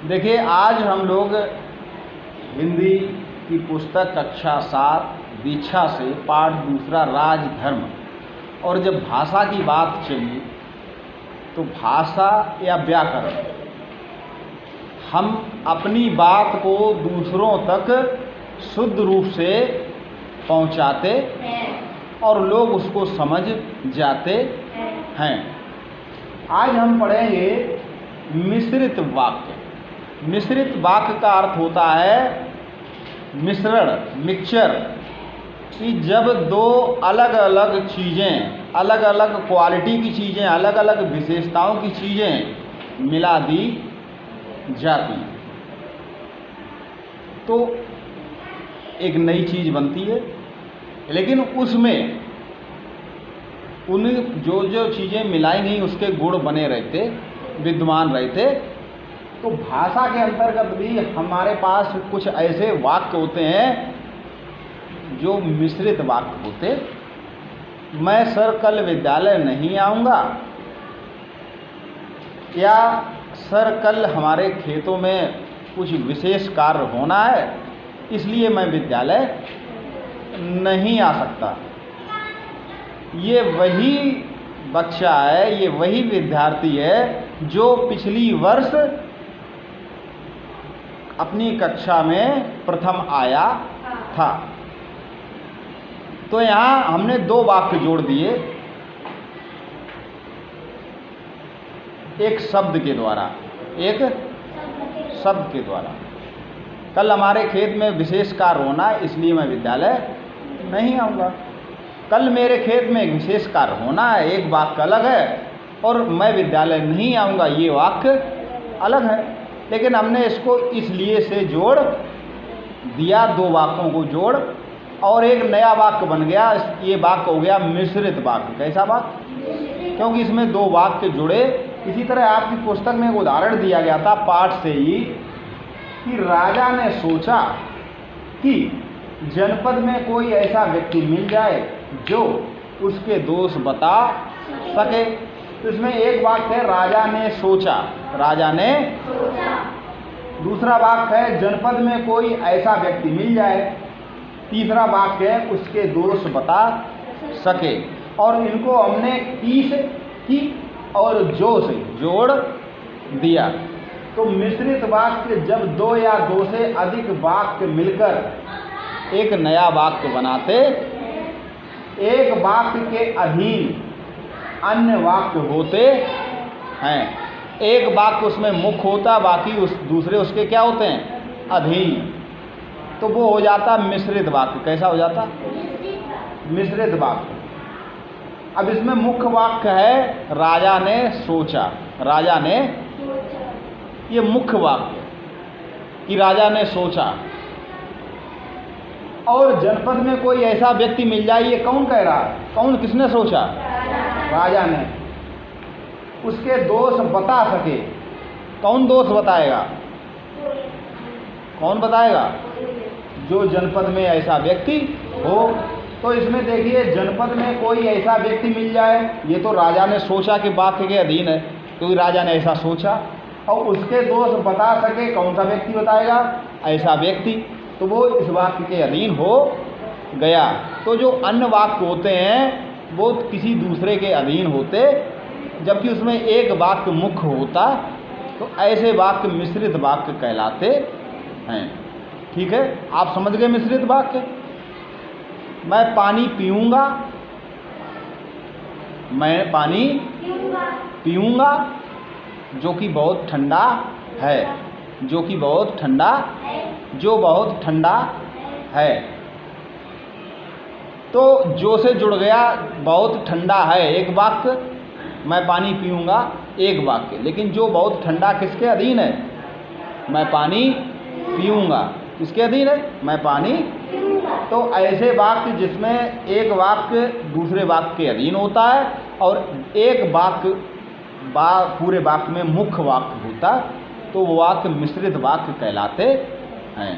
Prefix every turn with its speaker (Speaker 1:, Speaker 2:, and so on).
Speaker 1: देखिए, आज हम लोग हिंदी की पुस्तक कक्षा 7 दीक्षा से पाठ दूसरा राजधर्म, और जब भाषा की बात चली तो भाषा या व्याकरण, हम अपनी बात को दूसरों तक शुद्ध रूप से पहुंचाते और लोग उसको समझ जाते हैं। आज हम पढ़ेंगे मिश्रित वाक्य। मिश्रित वाक्य का अर्थ होता है मिश्रण, मिक्सचर, कि जब दो अलग अलग चीज़ें, अलग अलग क्वालिटी की चीज़ें, अलग अलग विशेषताओं की चीज़ें मिला दी जाती तो एक नई चीज़ बनती है। लेकिन उसमें उन जो जो चीज़ें मिलाई गई उसके गुण बने रहते, विद्यमान रहते। तो भाषा के अंतर्गत भी हमारे पास कुछ ऐसे वाक्य होते हैं जो मिश्रित वाक्य होते। मैं सर कल विद्यालय नहीं आऊँगा, या सर कल हमारे खेतों में कुछ विशेष कार्य होना है इसलिए मैं विद्यालय नहीं आ सकता। ये वही बच्चा है, ये वही विद्यार्थी है जो पिछली वर्ष अपनी कक्षा में प्रथम आया था। तो यहाँ हमने दो वाक्य जोड़ दिए एक शब्द के द्वारा, एक शब्द के द्वारा। कल हमारे खेत में विशेष कार्य होना है इसलिए मैं विद्यालय नहीं आऊँगा। कल मेरे खेत में एक विशेष कार्य होना है, एक वाक्य अलग है, और मैं विद्यालय नहीं आऊँगा ये वाक्य अलग है। लेकिन हमने इसको इसलिए से जोड़ दिया, दो वाक्यों को जोड़, और एक नया वाक्य बन गया। ये वाक्य हो गया मिश्रित वाक्य। कैसा वाक्य? क्योंकि इसमें दो वाक्य जुड़े। इसी तरह आपकी पुस्तक में एक उदाहरण दिया गया था पाठ से ही, कि राजा ने सोचा कि जनपद में कोई ऐसा व्यक्ति मिल जाए जो उसके दोष बता सके। तो इसमें एक वाक्य है राजा ने सोचा, राजा ने सोचा। दूसरा वाक्य है जनपद में कोई ऐसा व्यक्ति मिल जाए। तीसरा वाक्य है उसके दोष बता सके। और इनको हमने की और जो से जोड़ दिया। तो मिश्रित वाक्य जब दो या दो से अधिक वाक्य मिलकर एक नया वाक्य बनाते, एक वाक्य के अधीन अन्य वाक्य होते हैं। एक वाक्य उसमें मुख्य होता, बाकी उस दूसरे उसके क्या होते हैं? अधीन। तो वो हो जाता मिश्रित वाक्य। कैसा हो जाता? मिश्रित वाक्य। अब इसमें मुख्य वाक्य है राजा ने सोचा। राजा ने, ये मुख्य वाक्य कि राजा ने सोचा। और जनपद में कोई ऐसा व्यक्ति मिल जाए, ये कौन कह रहा है? कौन, किसने सोचा? राजा ने। उसके दोष बता सके। कौन दोष बताएगा? कौन बताएगा? जो जनपद में ऐसा व्यक्ति हो। तो इसमें देखिए जनपद में कोई ऐसा व्यक्ति मिल जाए, ये तो राजा ने सोचा कि वाक्य के अधीन है, क्योंकि राजा ने ऐसा सोचा। और उसके दोष बता सके, कौन सा व्यक्ति बताएगा? ऐसा व्यक्ति। तो वो इस वाक्य के अधीन हो गया। तो जो अन्य वाक्य होते हैं वो किसी दूसरे के अधीन होते, जबकि उसमें एक वाक्य मुख्य होता। तो ऐसे वाक्य मिश्रित वाक्य कहलाते हैं। ठीक है, आप समझ गए मिश्रित वाक्य? मैं पानी पीऊँगा, मैं पानी पीऊँगा जो कि बहुत ठंडा है, जो कि बहुत ठंडा, जो बहुत ठंडा है। तो जो से जुड़ गया बहुत ठंडा है एक वाक्य, मैं पानी पीऊँगा एक वाक्य। लेकिन जो बहुत ठंडा किसके अधीन है? मैं पानी पीऊँगा। किसके अधीन है? मैं पानी। तो ऐसे वाक्य जिसमें एक वाक्य दूसरे वाक्य के अधीन होता है और एक वाक्य पूरे वाक्य में मुख्य वाक्य होता, तो वो वाक्य मिश्रित वाक्य कहलाते हैं।